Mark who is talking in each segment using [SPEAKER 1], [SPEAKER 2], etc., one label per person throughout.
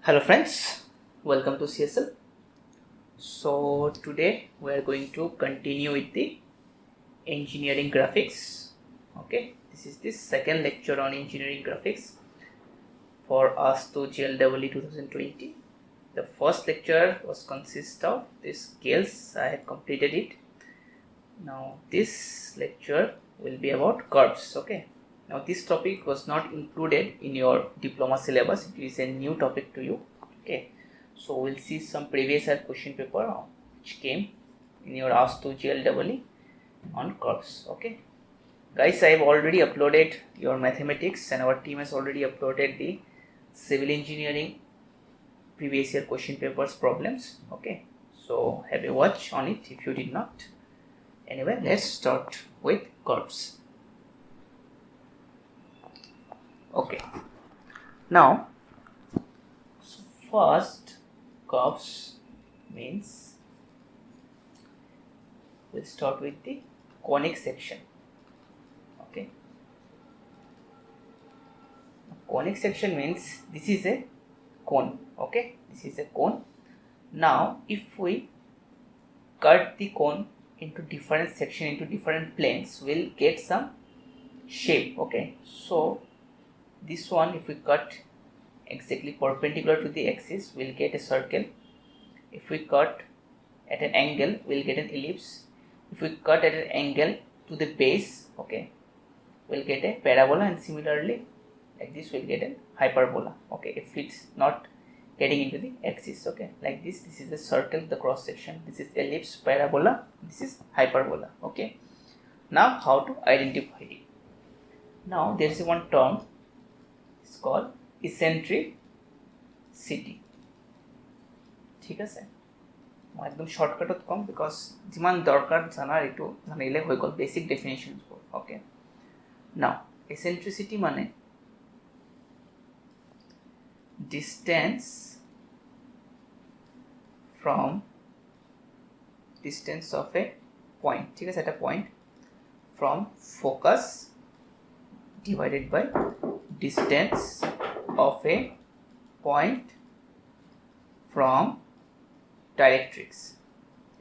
[SPEAKER 1] Hello friends, welcome to CSL. So today we are going to continue with the engineering graphics. Okay, this is the second lecture on engineering graphics for us to GLEE 2020. The first lecture was consist of the scales. I have completed it. Now this lecture will be about curves. Okay. Now this topic was not included in your diploma syllabus. It is a new topic to you. Okay. So we'll see some previous year question paper which came in your Ask to GLEE on curves. Okay. Guys, I have already uploaded your mathematics and our team has already uploaded the civil engineering previous year question papers problems. Okay. So have a watch on it if you did not. Anyway, let's start with curves. Okay. Now, first curves means we'll start with the conic section. Okay. Conic section means this is a cone. Okay. This is a cone. Now, if we cut the cone into different section, into different planes, we'll get some shape. Okay. So, this one, if we cut exactly perpendicular to the axis, we'll get a circle. If we cut at an angle, we'll get an ellipse. If we cut at an angle to the base, okay, we'll get a parabola, and similarly like this we'll get a hyperbola. Okay, if it's not getting into the axis, okay, like this is the circle, the cross section, this is ellipse, parabola, this is hyperbola. Okay, now how to identify it? Now there is one term, it's called eccentricity. ঠিক আছে, মই একদম শর্টকাটত কম because যিমান দরকার জানার একটু জানিলে হয়ে গেল বেসিক ডেফিনেশনস। ওকে, নাও eccentricity মানে distance of a point, ঠিক আছে, একটা point from focus divided by distance of a point from directrix.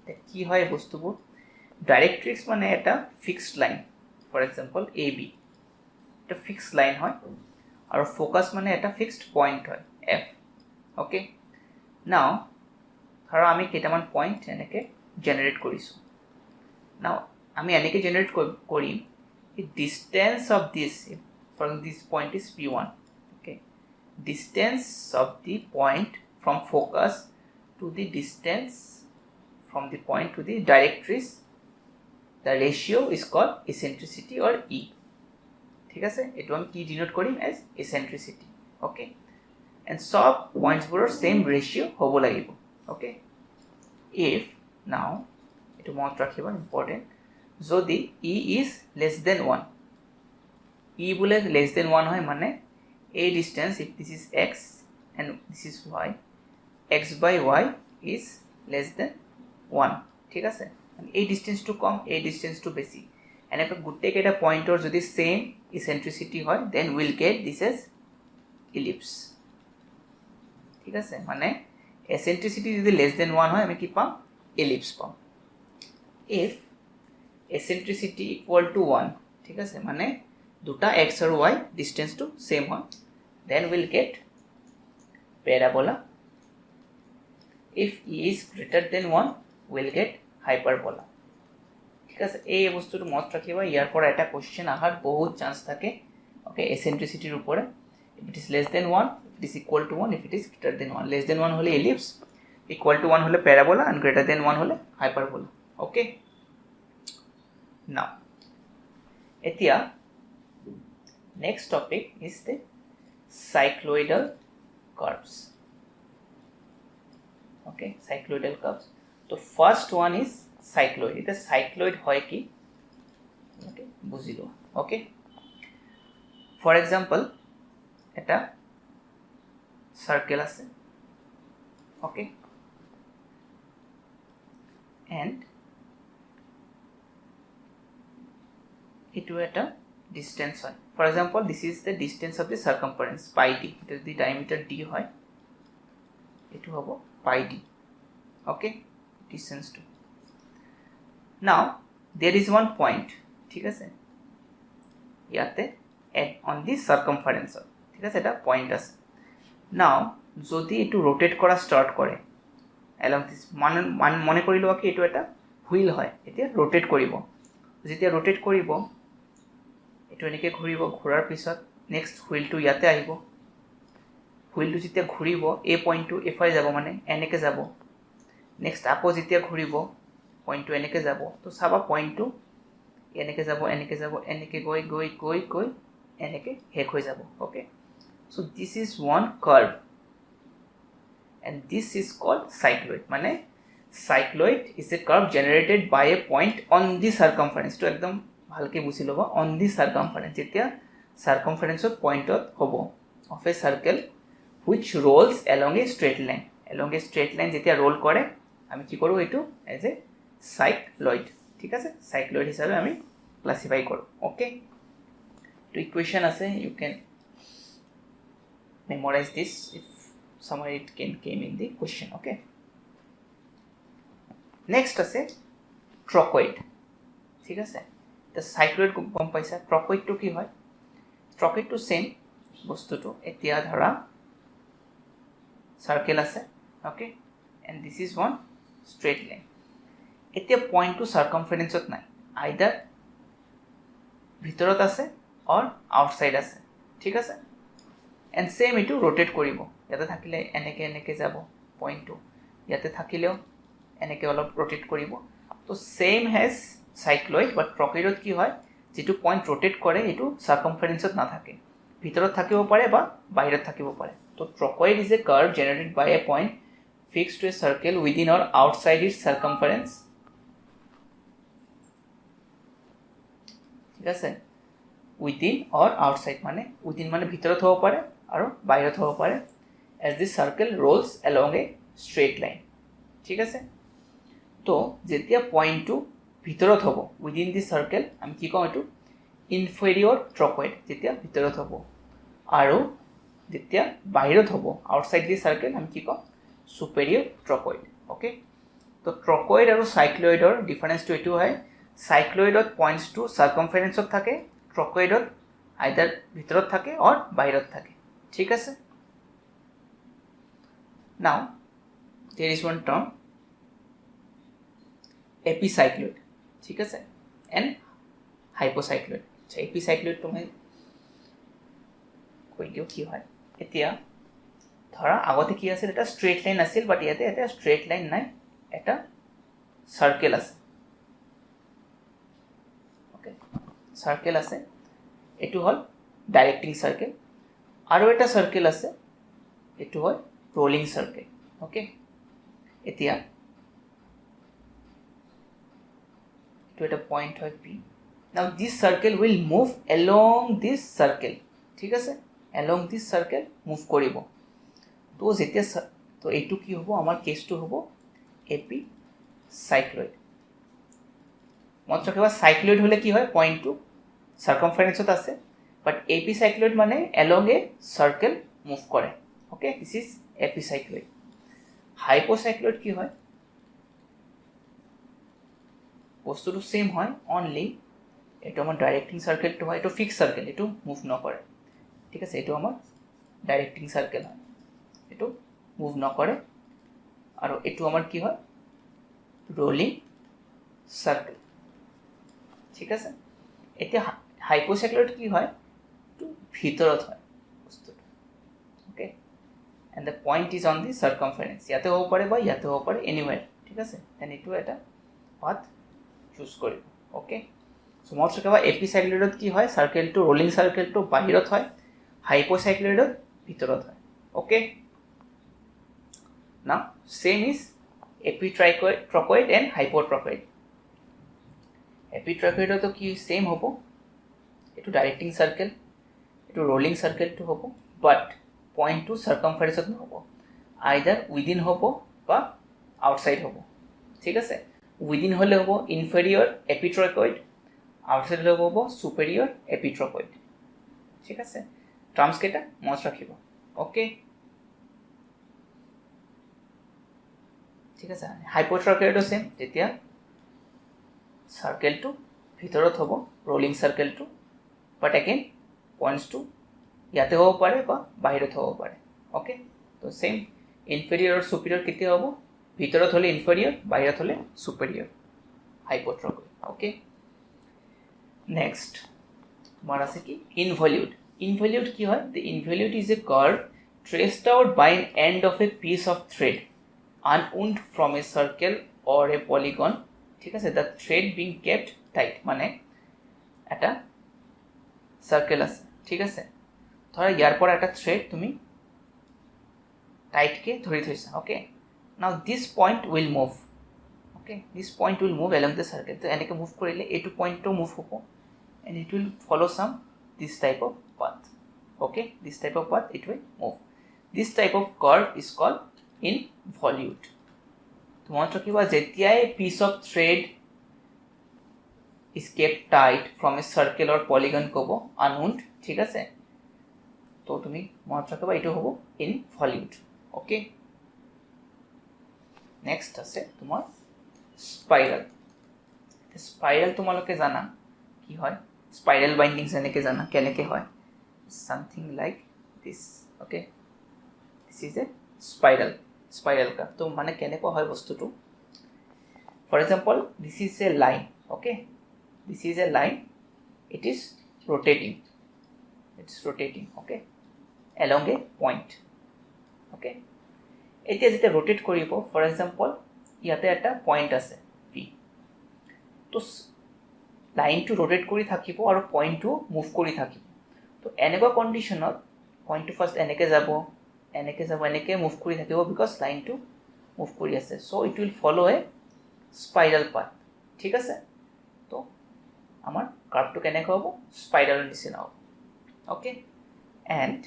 [SPEAKER 1] এটা কি হয় বস্তুবোৰ? ডাইরেক্ট্রিক্স মানে এটা fixed line, for example AB, এটা ফিক্সড লাইন হয়, আর ফোকাস মানে এটা ফিক্সড পয়েন্ট হয় F. ওকে, নাও ধরো আমি কেইটামান পয়েন্ট এনেকে জেনারেট কৰিছোঁ। নাও আমি এনেকে জেনারেট কৰি distance of this from this point is P1. Okay, distance of the point from focus to the distance from the point to the directrix, the ratio is called eccentricity or E. ঠিক আছে, এটো আমি কি denote Karim as eccentricity. Okay, and সব points বোৰৰ same ratio হ'ব লাগিব। Okay, if now এটো মনত ৰাখিব ইম্পৰ্টেন্ট, যদি E is less than 1, E বোলে less than 1 হয় মানে a distance, if this is x and this is y, x by y is less than 1. ঠিক আছে, এই ডিস্টেন্সটো কম, এই ডিস্টেন্সটো বেছি, এনেকৈ গোটেইকেইটা পইণ্টৰ যদি সেম ইচেন্ট্ৰিচিটি হয় দেন উইল গেট দিছ এজ ইলিপছ। ঠিক আছে, মানে এচেন্ট্ৰিচিটি যদি লেছ দেন 1 হয় আমি কি পাম? ইলিপছ পাম। ইফ এচেন্ট্ৰিচিটি ইকুয়াল টু 1, ঠিক আছে, মানে দুটা এক্স আৰু ওয়াই ডিস্টেন্সটো সেম হয়, then will get parabola. If e is greater than 1 will get hyperbola. ঠিক আছে, এই বস্তুটো মনত ৰাখিবা, ইয়াৰ পৰা এটা কোশ্চেন আহাৰ বহুত চান্স থাকে। ওকে, এচেন্ট্রিসিটির উপরে, if it is less than 1, it is equal to 1, if it is greater than 1, less than 1 হলে এলিপস, ইকুয়াল টু 1 হলে প্যারাবোলা, এন্ড গ্রেটার দেন 1 হলে হাইপারবোলা। ওকে, নাও এতিয়া next topic is the cycloidal curves. Okay, cycloidal curves. So first one is cycloid. এটা cycloid হয় কি? Okay, বুঝিলো। Okay, for example এটা circle আছে, okay, and এটো এটা ডিস্টেন্স হয়। For example, this is the distance of the circumference pi d. It is the diameter d হয়, এটো হ'ব pi d okay distance to now there is one point ঠিক আছে ইয়াতে on this circumference ঠিক আছে এটা পয়েন্ট আছে now যদি এটো রোটেট করা স্টার্ট করে along this মনে কৰিলো কি এটো এটা হুইল হয় এতিয়া রোটেট কৰিব যেতিয়া রোটেট কৰিব এটো এনেকে ঘূৰিব ঘূৰাৰ পিছত নেক্সট হুইলটো ইয়াতে আহিব হুইলটো যেতিয়া ঘূৰিব এই পয়েন্টটো এফাই যাব মানে এনেকে যাব নেক্সট আকৌ যেতিয়া ঘূৰিব পয়েন্টটো এনেকে যাব তো সাবা পয়েন্টটো এনেকে যাব এনেকে গৈ এনেকে হেক হৈ যাব ওকে so this is one curve and this is called cycloid মানে cycloid is a curve generated by a point on the circumference to একদম ভালকে বুঝি লবা on the circumference যেতিয়া circumference of point হ'ব of a circle which rolls along a straight line যেতিয়া roll করে আমি কি করব এটো as a cycloid ঠিক আছে cycloid হিসাবে আমি ক্লাসিফাই করব ওকে তো ইকুয়েশন আছে you can memorize this if somewhere it came in the question okay next আছে trochoid ঠিক আছে the cycloid গম পাইছা trochoid তো কি হয় trochoid তো সেম বস্তুটো এতিয়া ধৰা circle আছে okay and this is one straight line এতিয়া point to circumference ত নাই either ভিতৰত আছে or outside আছে ঠিক আছে and same এটো rotate কৰিব ইয়াতে থাকিলে এনেকে যাব point to ইয়াতে থাকিলেও এনেকে অলপ rotate কৰিব তো same has cycloid but trochoid কি হয় যেটো point rotate কৰে এটো circumference ত না থাকে ভিতৰত থাকিব পাৰে বা বাহিৰত থাকিব পাৰে তো trochoid is a curve generated by a point fixed to a circle within or outside its circumference ঠিক আছে within or outside মানে within মানে ভিতৰত হ'ব পাৰে আৰু বাহিৰত হ'ব পাৰে as the circle rolls along a straight line ঠিক আছে তো যেতিয়া পয়েন্টটো ভিতৰত হ'ব within the circle আমি কি কম এটো inferior trochoid যেতিয়া ভিতৰত হ'ব আৰু যেতিয়া বাহিৰত হ'ব outside the circle আমি কি কম superior trochoid okay তো trochoid আৰু cycloidৰ ডিফাৰেন্সটো এটো হয় cycloidত points to circumference ত থাকে trochoidত either ভিতৰত থাকে or বাহিৰত থাকে ঠিক আছে now there is one term epicycloid ঠিক আছে and hypocycloid so epicycloid তুমি কৈ দিও কি হয় এতিয়া ধৰা আগতে কি আছিল এটা স্ট্রেট লাইন আছিল বাট ইয়াতে এটা স্ট্রেট লাইন নাই এটা সার্কেল আছে ওকে সার্কেল আছে এটো হল ডাইরেক্টিং সার্কেল আৰু এটা সার্কেল আছে এটো হয় রোলিং সার্কেল ওকে এতিয়া এটো এটা পয়েন্ট হয় p now this circle will move along this circle ঠিক আছে along this circle move কৰিব তো যেতিয়া তো এইটো কি হ'ব আমাৰ কেসটো হ'ব এপি সাইক্লয়েড মতলব কিবা সাইক্লয়েড হলে কি হয় পয়েন্ট টু সার্কামফারেন্সত আছে বাট এপি সাইক্লয়েড মানে along a circle মুভ কৰে okay this is epicycloid hypocycloid কি হয় বস্তুটো সেম হয় অনলি এটো আমাৰ ডাইরেক্টিং সার্কেলটো হয় এটো ফিক্স সার্কেল এটো মুভ নকৰে ঠিক আছে এটো আমাৰ ডাইরেক্টিং সার্কেল হয় এটো মুভ নকৰে আৰু এটো আমাৰ কি হয় রোলিং সার্কেল ঠিক আছে এতিয়া হাইপোসাইক্লয়েড কি হয় তো ভিতৰত হয় বস্তুটো ওকে and the point is on the circumference ইয়াতে হ'ব পাৰে বা ইয়াতে হ'ব পাৰে anywhere ঠিক আছে দেন এটো এটা পাথ চুজ কৰিব ওকে সো মতলব কিবা এপিসাইক্লয়েডত কি হয় সার্কেলটো রোলিং সার্কেলটো বাহিৰত হয় হাইপোসাইক্লয়েডত ভিতৰত হয় ওকে now same is epitrochoid and hypotrochoid epitrochoid তো কি সেম হ'ব এটো ডাইরেক্টিং সার্কেল এটো রোলিং সার্কেল তো হ'ব বাট পয়েন্ট টু সার্কামফারেন্স ত হ'ব আইদার উইদিন হ'ব বা আউটসাইড হ'ব ঠিক আছে উইদিন হলে হ'ব ইনফেরিয়র এপিট্রকয়েড আউটসাইড হলে হ'ব সুপেরিয়র এপিট্রকয়েড ঠিক আছে টার্মস কেটা মনত ৰাখিব ওকে ঠিক আছে হাইপোট্ৰকেডো সেম তেতিয়া সার্কেলটো ভিতৰত হ'ব রোলিং সার্কেলটো বাট अगेन পয়েন্টসটো ইয়াতে হ'ব পাৰে বা বাহিৰত হ'ব পাৰে ওকে তো সেম ইনফেৰিয়ৰ আৰু সুপিৰিয়ৰ কেতিয়া হ'ব ভিতৰত হলে ইনফেৰিয়ৰ বাহিৰত হলে সুপিৰিয়ৰ হাইপোট্ৰকেড ওকে নেক্সট তোমাৰ আছে কি ইনভলিউট ইনভলিউট কি হয় the involute is a curve traced out by an end of a piece of thread unwound from a circle or a polygon ঠিক আছে the thread being kept tight মানে এটা circle আছে ঠিক আছে ধৰা ইয়াৰ পৰা এটা থ্ৰেড তুমি টাইট কে ধৰি থৈছা okay now this point will move okay this point will move along the circle তো এনেকে মুভ কৰিলে এইটো পয়েন্টটো মুভ হ'ব and it will follow some this type of path okay this type of path it will move this type of curve is called involute তোমার কিবা যেতিয়াই piece of thread is kept tight from a circle or polygon কব unwound ঠিক আছে তো তুমি মনত রাখবা এটা হ'ব involute okay next আছে তোমার spiral spiral তোমালোকে জানা কি হয় spiral bindings এনেকে জানা কেনেকে হয় something like this okay this is a spiral ka to mane keneko hoy bostu tu for example this is a line okay this is a line it is rotating okay along a point okay eta jete rotate koribo for example yate eta point ase p to line to rotate kori thakibo aru point to move kori thakibo to eneko conditionot point to first eneke jabo এনেকে move কৰি থাকিব because লাইনটো move কৰি আছে so it will follow a spiral path ঠিক আছে তো আমাৰ কাৰ্ভটো কেনেকৈ হ'ব স্পাইৰালৰ নিচিনা হ'ব ওকে এণ্ড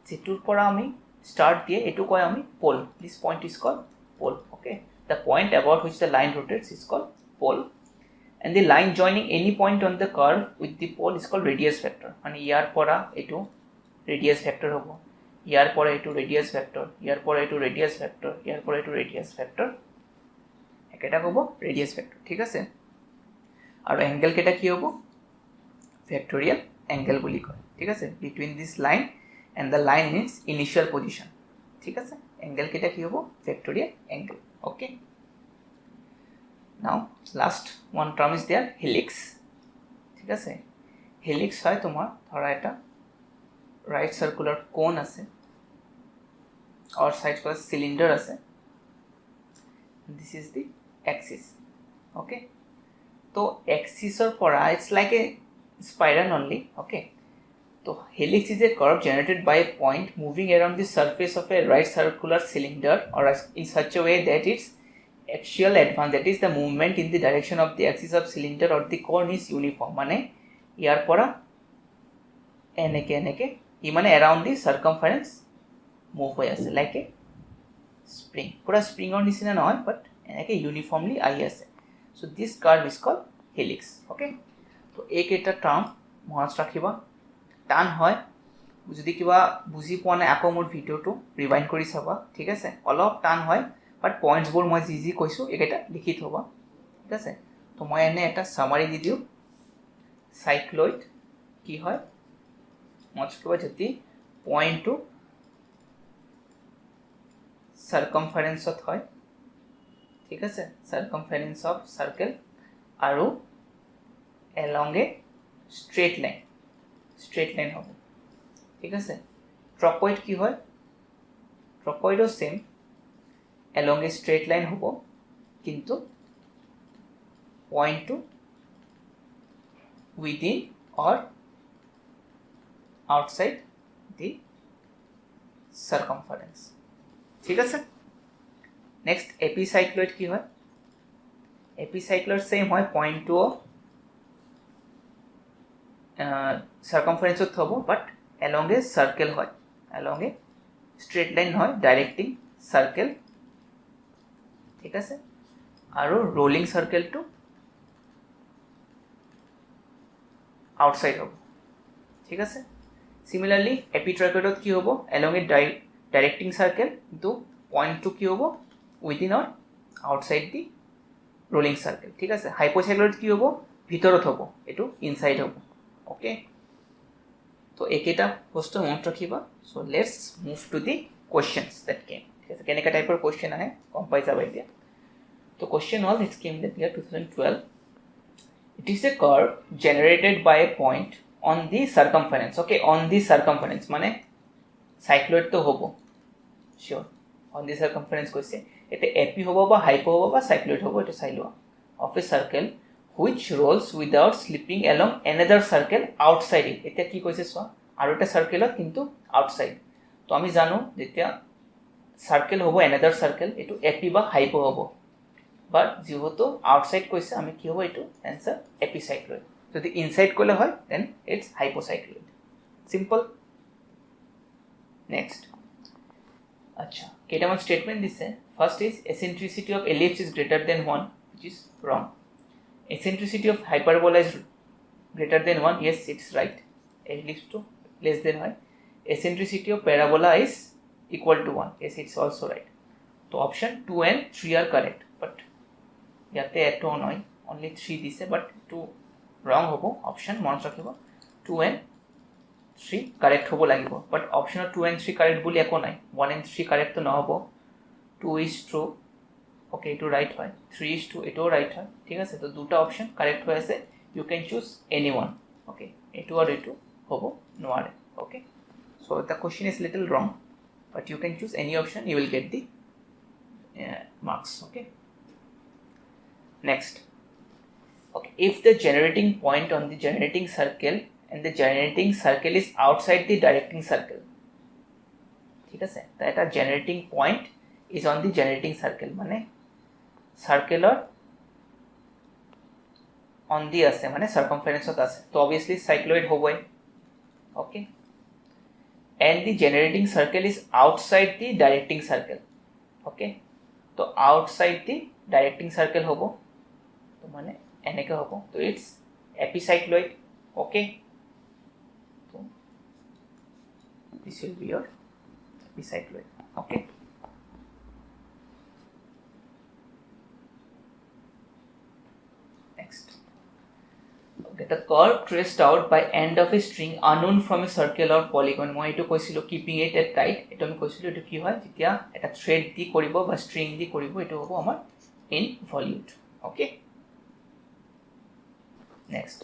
[SPEAKER 1] যেটোৰ পৰা আমি ষ্টাৰ্ট দিয়ে এইটো কয় আমি pole this point is called pole okay the point about which the line rotates is called pole and the line joining any point on the curve with the pole is called radius vector মানে ইয়াৰ পৰা এইটো radius vector হ'ব ইয়াৰ পরে এটু radius vector ইয়ার পরে এটু radius vector ইয়ার পরে এটু রেডিয়াস ভেক্টর একেটা হব রেডিয়াস ভেক্টর ঠিক আছে আর অ্যাঙ্গেল কেটা কি হব ভেক্টোরিয়াল অ্যাঙ্গেল বলি কয় ঠিক আছে between this line and the line means initial position ঠিক আছে অ্যাঙ্গেল কেটা কি হব vectorial angle okay now last one term is there helix ঠিক আছে হেলিক্স হয় তোমার ধরা এটা right circular cone আছে or side पर cylinder আছে this is the axis okay तो axis or pora it's like a spiral only okay so helix is a curve generated by a point moving around the surface of a right circular cylinder or in such a way that its axial advance that is the movement in the direction of the axis of cylinder or the cone is uniform মানে ইয়ার পরা এনেকে ই মানে around the circumference move হৈ আছে like a spring পুরা spring or নিচিনা নহয় but এনেকে uniformly আহি আছে so this curve is called helix okay তো এই কেইটা টার্ম মনত ৰাখিবা টান হয় যদি কিবা বুজি পোৱা নাই আকৌ মোৰ ভিডিওটো ৰিৱাইন্ড কৰি চাবা ঠিক আছে অলপ টান হয় বাট পয়েন্টস বোৰ মই যি কৈছো একেটা লিখি থবা ঠিক আছে তো মই এনে এটা সামাৰি দি দিও সাইক্লয়েড কি হয় মতলব যদি পয়েন্ট টু সার্কামফারেন্স হয় ঠিক আছে সার্কামফারেন্স অফ সার্কেল আৰু along a straight line হবে ঠিক আছে ট্রপয়েড কি হয় ট্রপয়েডও same along a straight line হ'ব কিন্তু point to within or outside the circumference ঠিক আছে নেক্সট এপিসাইক্লয়েড কি হয় এপিসাইক্লয়েড সেম হয় পয়েন্ট টু circumference হব বাট along a circle হয় along a straight line হয় ডাইরেক্টিং সার্কেল ঠিক আছে আৰু রোলিং সার্কেল টু আউটসাইড হ'ব ঠিক আছে সিমিলারলি এপিট্রাইকয়েডত কি হ'ব along a directing circle কিন্তু পয়েন্ট টু কি হ'ব within or outside the rolling circle ঠিক আছে হাইপোসাইক্লয়েড কি হ'ব ভিতৰত হ'ব এইটো ইনসাইড হ'ব ওকে তো একেটা বস্তু মনত ৰাখিবা so let's move to the questions that came ঠিক আছে কেনেকা টাইপৰ কোৱেশ্চন আহে গম পাই যাবা এতিয়া তো কোৱেশ্চন হল it's came that year 2012 it is a curve generated by a point on the circumference okay on the circumference মানে সাইক্লয়েড তো হ'ব শিওর on the circumference কৈছে এটা এপি হ'ব বা হাইপো হ'ব বা সাইক্লয়েড হ'ব এটা চাই লোৱা of a circle which rolls without slipping along another circle outside it এটা কি কৈছে চোৱা আৰু এটা সার্কেলত কিন্তু আউটসাইড তো আমি জানো যেতিয়া সার্কেল হ'ব another circle এটো এপি বা হাইপো হ'ব বাট যেহেতু আউটসাইড কৈছে আমি কি হ'ব এটো आंसर এপিসাইক্লয়েড যদি ইনসাইড কলে হয় দেন ইটস হাইপোসাইক্লয়েড সিম্পল নেক্সট আচ্ছা কেটামান স্টেটমেন্ট দিছে first is eccentricity of ellipse is greater than 1 which is wrong eccentricity of hyperbola is greater than 1 yes it's right ellipse to less than 1 eccentricity of parabola is equal to 1 yes it's also right so option 2 and 3 are correct but ইয়াতে এটো নয় only 3 দিছে but 2 wrong হ'ব option মনত ৰাখিব 2 and 3 correct হ'ব লাগিব but option 2 and 3 correct বুলি একো নাই 1 and 3 correct তো নহব 2 is true okay এটো right হয় 3 is true এটো right হয় ঠিক আছে তো দুটা option correct হৈ আছে you can choose anyone okay এটো আৰু এটো হ'ব নোৱাৰে okay so the question is little wrong but you can choose any option you will get the marks okay next okay if the generating point on the generating circle and the generating circle is outside the directing circle ঠিক আছে তো এটা generating point is on the generating circle মানে সার্কেলৰ on the আছে মানে circumference ত আছে তো obviously cycloid হ'বই okay and the generating circle is outside the directing circle okay তো outside the directing circle হ'ব তো মানে এনেকে হ'ব তো it's epicycloid okay so this will be your epicycloid okay next okay the curve traced out by end of a string unknown from a circle or polygon মই এটো কৈছিলো keeping it at tight এটো আমি কৈছিলো এটো কি হয় যেতিয়া এটা থ্রেড দি কৰিব বা স্ট্রিং দি কৰিব এটো হ'ব আমাৰ involute okay next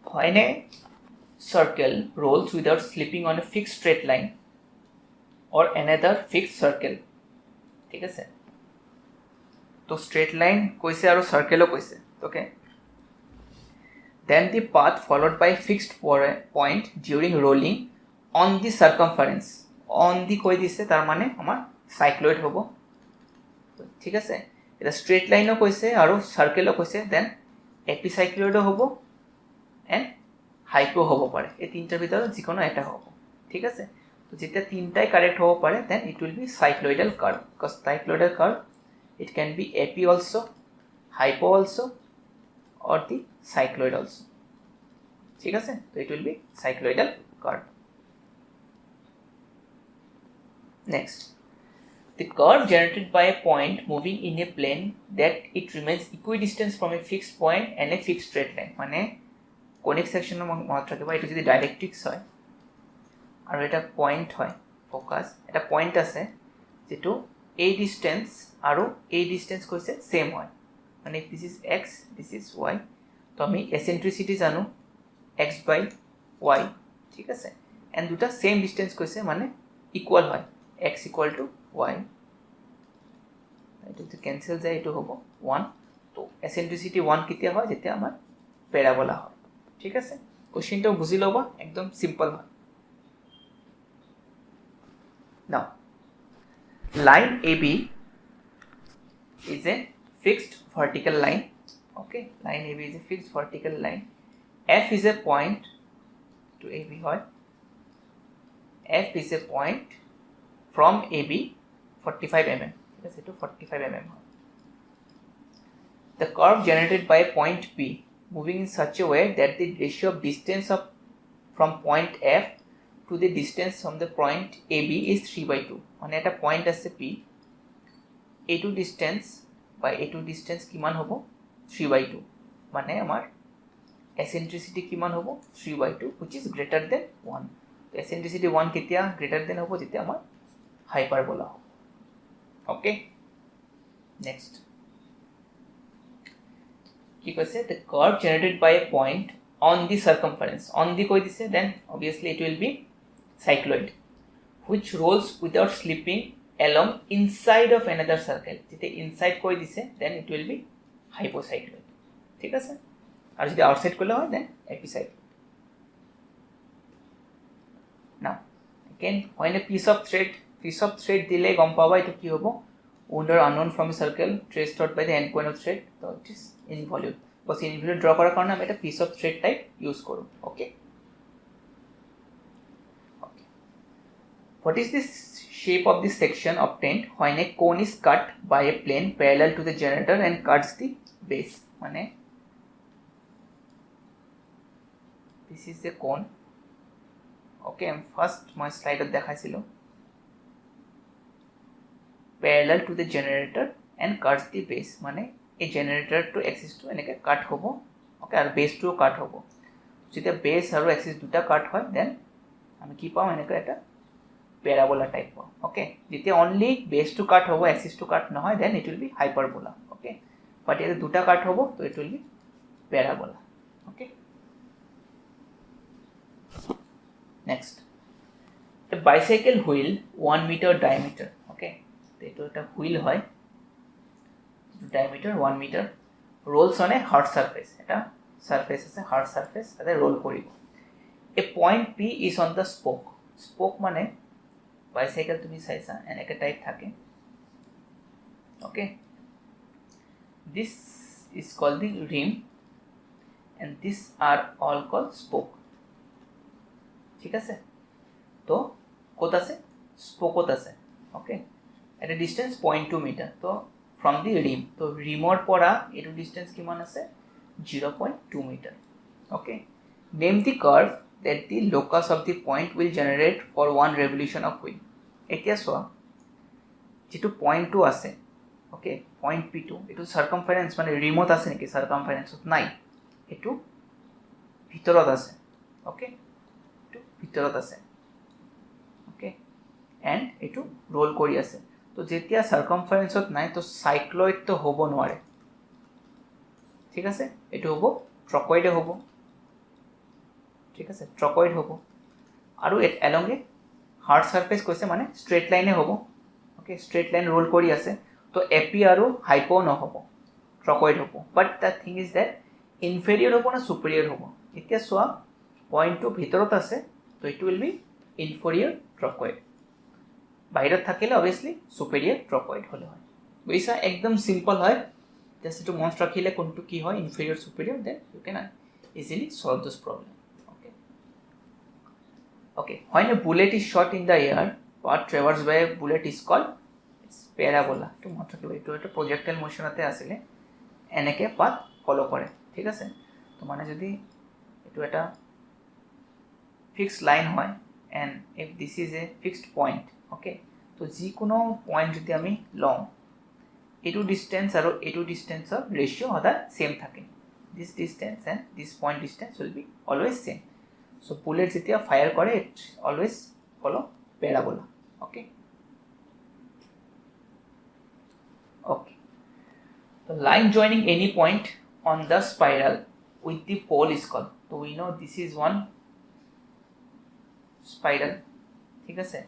[SPEAKER 1] when a circle rolls without slipping on a fixed straight line or another fixed circle ঠিক আছে তো straight line কৈছে আৰু circle কৈছে okay then the path followed by fixed point during rolling on the circumference on the কৈ দিছে তাৰ মানে আমাৰ cycloid হ'ব ঠিক আছে এটা straight line ও কৈছে আৰু circle ও কৈছে then epicycloid হ'ব and hypo হ'ব পাৰে এই তিনটাৰ ভিতৰত যিকোনো এটা হ'ব ঠিক আছে তো যেতিয়া তিনটাই কারেক্ট হ'ব পাৰে then it will be cycloidal curve because cycloidal curve it can be epi also hypo also or the cycloid also ঠিক আছে তো it will be cycloidal curve next the curve generated by a point moving in a plane that it remains equidistant from a fixed point and a fixed straight line মানে conic section মনত ৰাখিবা এটা যদি ডাইৰেক্ট্ৰিক্স হয় আৰু এটা point হয় focus এটা পয়েন্ট আছে যেটো এই ডিসটেন্স আৰু এই ডিসটেন্স কৈছে সেম হয় মানে this is x this is y তো আমি eccentricity জানো x by y ঠিক আছে এন্ড দুটা সেম ডিসটেন্স কৈছে মানে ইকুয়াল হয় x equal to y এটা ক্যান্সেল যায় এটো হ'ব 1 তো eccentricity 1 কেতিয়া হয় যেতিয়া আমাৰ প্যারাবোলা হয় ঠিক আছে কোশ্চেনটা বুঝি লবা একদম সিম্পল হয় now line AB is a fixed vertical line okay line AB is a fixed vertical line F is a point to AB হয় F is a point from AB 45 mm ঠিক আছে to 45 mm হয় the curve generated by point P moving in such a way that the ratio of distance of from point F to the distance from the point AB is 3/2 মানে এটা point আছে P এইটো distance বা এইটো distance কিমান হ'ব 3/2 মানে আমাৰ এসেন্ট্রিসিটি কিমান হ'ব 3/2 which is greater than 1 তো এসেন্ট্রিসিটি 1 কেতিয়া greater than হ'ব যেতিয়া আমাৰ হাইপারবোলা হ'ব ওকে নেক্সট কি কৈছে the curve generated by a point on the circumference on the কৈ দিছে then obviously it will be cycloid which rolls without slipping along inside of another circle যেতে inside কৈ দিছে then it will be hypocycloid ঠিক আছে আর যদি outside করলে হয় then epicycloid now again when a piece of thread দিলে গম পাবা এটা কি হ'ব wound or unknown from a circle traced out by the end point of thread so it is involute boss involute draw করার কারণে আমি এটা piece of thread type use করব okay what is this shape of this section obtained when a cone is cut by a plane parallel to the generator and cuts the base মানে this is the cone okay and first my slide দেখাইছিল parallel to the generator and cuts the base মানে এই generator to axis to এনেকে কাট হ'ব okay R base to কাট হ'ব যদি base আৰু axis দুটা কাট হয় then আমি কি পাম এনেকে এটা parabola type পাম okay যেতিয়া only base to কাট হ'ব axis to কাট নহয় then it will be hyperbola okay but এর দুটা কাট হ'ব তো it will be parabola okay next a bicycle wheel 1 meter diameter okay তো এটা হুইল হয় diameter 1 meter rolls on a hard surface এটা surface আছে hard surface তাতে roll কৰিব a point p is on the spoke মানে bicycle তুমি চাইছা এনেকে টাইপ থাকে okay this is called the rim and these are all called spoke ঠিক আছে তো কত আছে স্পোকত আছে okay at a distance 0.2 meter তো from the rim তো rimor পরা এটো distance কিমান আছে 0.2 meter okay name the curve that the locus of the point will generate for one revolution of wheel এতিয়া সোয়া যেটো 0.2 আছে okay point p2 এটো circumference মানে rimot আছে নেকি circumference নাই এটো ভিতৰত আছে okay এটো ভিতৰত আছে okay and এটো roll কৰি আছে তো যেতিয়া সার্কামফারেন্সত নাই তো সাইক্লয়েড তো হ'ব নোৱাৰে ঠিক আছে এটো হ'ব ট্রকয়েড হ'ব ঠিক আছে ট্রকয়েড হ'ব আৰু along a hard surface কৈছে মানে straight line হ'ব okay straight line roll কৰি আছে তো এপি আৰু হাইপো নহব ট্রকয়েড হ'ব but the thing is that inferior হ'ব না superior হ'ব এতিয়া সোয়া পয়েন্ট টু ভিতৰত আছে তো it will be inferior ট্রকয়েড বাহিৰত থাকিলে obviously superior trochoid হলে হয় বুঝছা একদম সিম্পল হয় জাস্ট একটু মন রাখিলে কোনটো কি হয় inferior superior then you can easily solve this problem okay when a bullet is shot in the air path traversed by a bullet is called it's parabola তো মন রাখিলে এটো একটা projectile motion তে আসলে এনেকে path follow করে ঠিক আছে তো মানে যদি এটো একটা fixed line হয় and if this is a fixed point okay তো যি কোনো পয়েন্ট যদি আমি লম এটো ডিসটেন্স আর এটো ডিসটেন্সৰ রেশিও সদায় সেম থাকে this distance and this point distance will be always same so bullet যেতিয়া ফায়ার করে it always follow parabola okay okay the line joining any point on the spiral with the pole is called so we know this is one spiral ঠিক আছে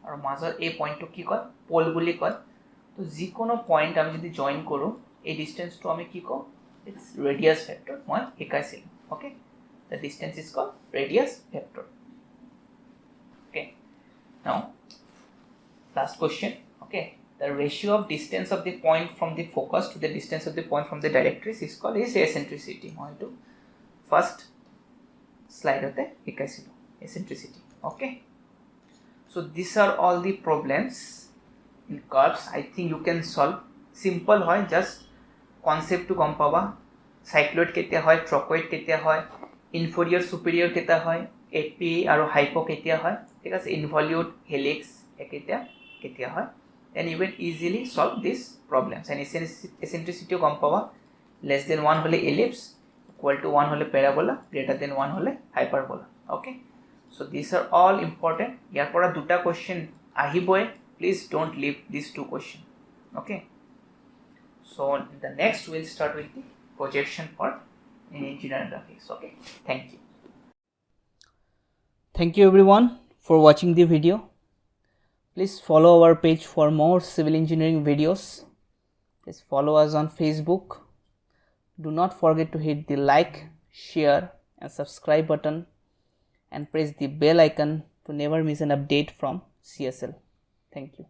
[SPEAKER 1] আর মাজৰ এই পয়েন্টটো কি কয় pole বুলি কয় তো যি কোনো পয়েন্ট আমি যদি জয়েন কৰো এই ডিসটেন্সটো আমি কি কও ইটস রেডিয়াস ফ্যাক্টর মই শিকাইছিল ওকে the distance is called radius vector okay now last question okay the ratio of distance of the point from the focus to the distance of the point from the directrix is called is eccentricity মই তো first স্লাইডতে শিকাইছিল eccentricity okay so these are all the problems in curves I think you can solve simple হয় just concept to গম পাবা cycloid কেতিয়া হয় trochoid কেতিয়া হয় inferior superior কেতিয়া হয় এপি আৰু হাইপো কেতিয়া হয় ঠিক আছে involute helix কেতিয়া হয় then you will easily solve these problems. And eccentricity গম পাবা less than 1 হলে ellipse, equal to 1 হলে parabola, greater than 1 হলে hyperbola. Okay, so these are all important. ইয়াৰ পৰা দুটা question আহিবই, please don't leave these two questions. Okay, so the next we'll start with the projection part in engineering graphics. Okay, thank you. Thank you everyone for watching the video. Please follow our page for more civil engineering videos. Please follow us on Facebook. Do not forget to hit the like, share and subscribe button and press the bell icon to never miss an update from CSL. Thank you.